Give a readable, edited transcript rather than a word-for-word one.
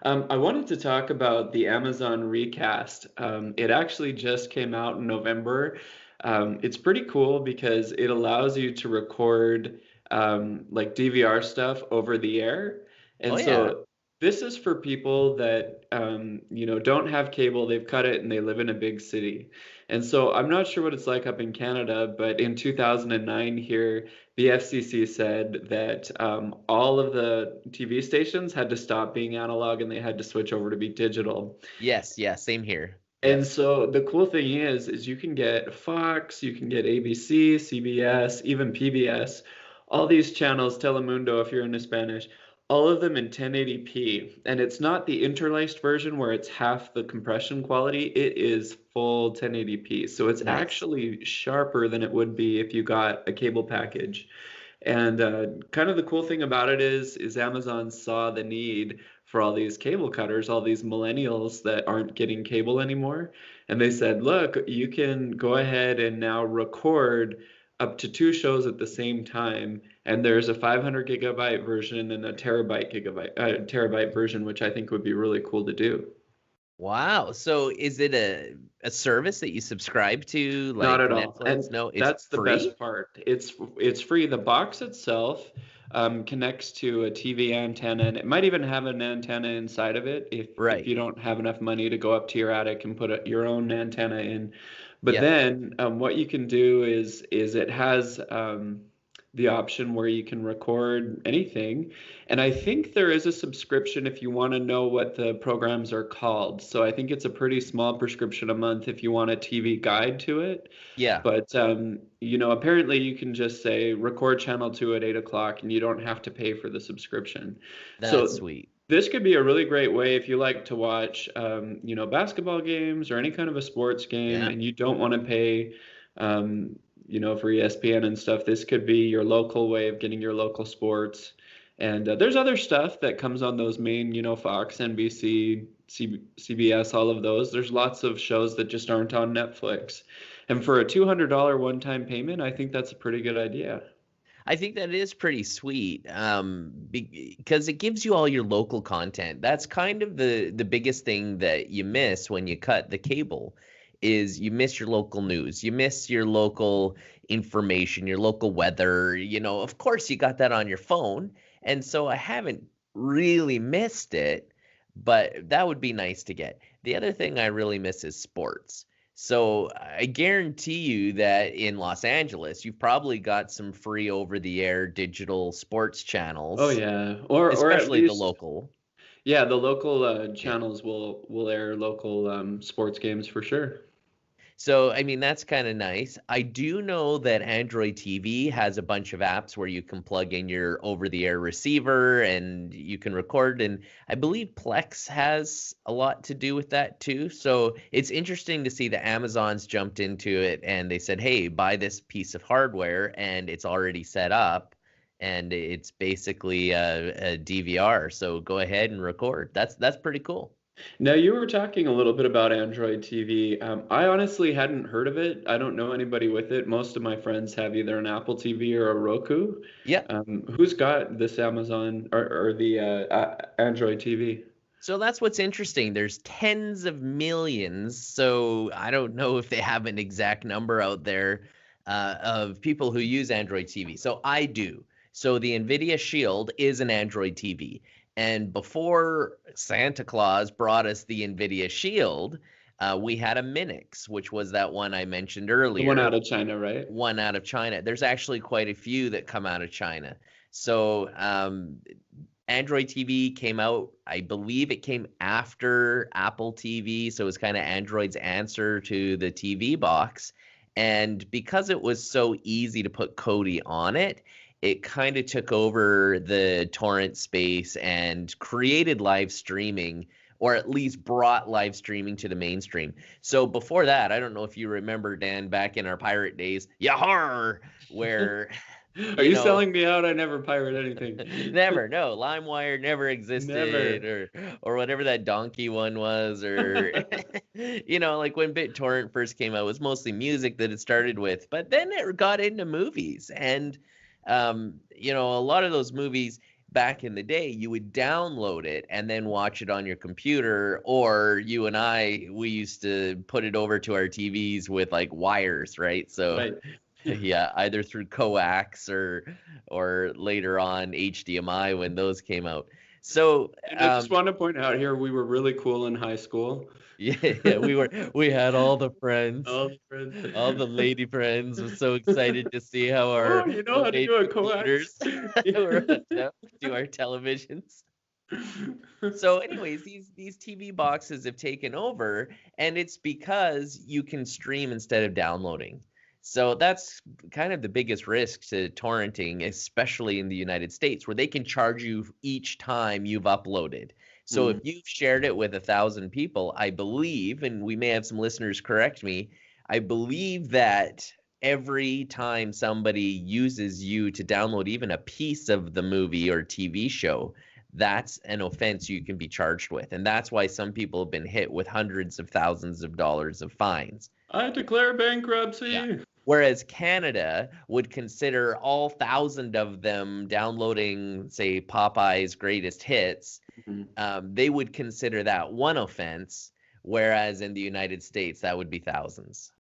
I wanted to talk about the Amazon Recast. It actually just came out in November. It's pretty cool because it allows you to record like DVR stuff over the air. Oh And yeah. so this is for people that don't have cable, they've cut it and they live in a big city. And so I'm not sure what it's like up in Canada, but in 2009 here, the FCC said that all of the TV stations had to stop being analog and they had to switch over to be digital. Yes, yeah, same here. And Yes. so the cool thing is you can get Fox, you can get ABC, CBS, even PBS, all these channels, Telemundo if you're into Spanish, all of them in 1080p. And it's not the interlaced version where it's half the compression quality, it is full 1080p. So it's Nice. actually sharper than it would be if you got a cable package. And kind of the cool thing about it is Amazon saw the need for all these cable cutters, all these millennials that aren't getting cable anymore. And they said, look, you can go ahead and now record up to two shows at the same time. And there's a 500 gigabyte version and a terabyte version, which I think would be really cool to do. Wow. So is it a service that you subscribe to Not like at all. And Netflix? No, it's that's the free? best part. It's free. The box itself connects to a TV antenna, and it might even have an antenna inside of it if Right. you don't have enough money to go up to your attic and put your own antenna in. But Yep. then what you can do is it has the option where you can record anything. And I think there is a subscription if you want to know what the programs are called. So I think it's a pretty small prescription a month if you want a TV guide to it. Yeah. But apparently you can just say record channel 2 at 8 o'clock and you don't have to pay for the subscription. That's So sweet. this could be a really great way if you like to watch, basketball games or any kind of a sports game, Yeah. and you don't want to pay, for ESPN and stuff. This could be your local way of getting your local sports. And there's other stuff that comes on those main, Fox, NBC, CBS, all of those. There's lots of shows that just aren't on Netflix. And for a $200 one-time payment, I think that's a pretty good idea. I think that is pretty sweet, because it gives you all your local content. That's kind of the biggest thing that you miss when you cut the cable, is you miss your local news, you miss your local information, your local weather. Of course, you got that on your phone, and so I haven't really missed it, but that would be nice to get. The other thing I really miss is sports. So I guarantee you that in Los Angeles, you've probably got some free over-the-air digital sports Oh channels, yeah, or at especially the least local. yeah, the local Yeah. channels will air local sports games for sure. So, I mean, that's kind of nice. I do know that Android TV has a bunch of apps where you can plug in your over-the-air receiver and you can record. And I believe Plex has a lot to do with that too. So it's interesting to see that Amazon's jumped into it and they said, hey, buy this piece of hardware and it's already set up and it's basically a DVR. So go ahead and record. That's pretty cool. Now you were talking a little bit about Android TV. I honestly hadn't heard of it. I don't know anybody with it. Most of my friends have either an Apple TV or a Roku. Yeah. Who's got this Amazon or the Android TV? So that's what's interesting. There's tens of millions. So I don't know if they have an exact number out there of people who use Android TV. So I do. So the NVIDIA Shield is an Android TV. And before Santa Claus brought us the NVIDIA Shield, we had a Minix, which was that one I mentioned The one earlier, out of China, right? one out of China. There's actually quite a few that come out of China. So Android TV came out, I believe it came after Apple TV, so it was kind of Android's answer to the TV box. And because it was so easy to put Kodi on it, it kind of took over the torrent space and created live streaming, or at least brought live streaming to the mainstream. So before that, I don't know if you remember, Dan, back in our pirate days, yahar, where Are you you know selling me out? I never pirate anything. never, no, LimeWire never existed, Never. or whatever that donkey one was, or like when BitTorrent first came out, it was mostly music that it started with, but then it got into movies, and a lot of those movies, back in the day, you would download it and then watch it on your computer, or you and we used to put it over to our TVs with like wires, right? So Right. yeah, either through coax or later on HDMI when those came out. So And I just want to point out here, we were really cool in high school. yeah, we had all the friends, All the friends. all the lady friends was so excited to see how our Oh, you know how to homemade do a computers coax? were hooked up to our televisions. So, anyways, these TV boxes have taken over, and it's because you can stream instead of downloading. So that's kind of the biggest risk to torrenting, especially in the United States, where they can charge you each time you've uploaded. So if Mm. you've shared it with 1,000 people, I believe, and we may have some listeners correct me, I believe that every time somebody uses you to download even a piece of the movie or TV show, that's an offense you can be charged with. And that's why some people have been hit with hundreds of thousands of dollars of fines. I declare Yeah. bankruptcy. Whereas Canada would consider all 1,000 of them downloading, say, Popeye's greatest hits, Mhm. they would consider that one offense, whereas in the United States, that would be thousands.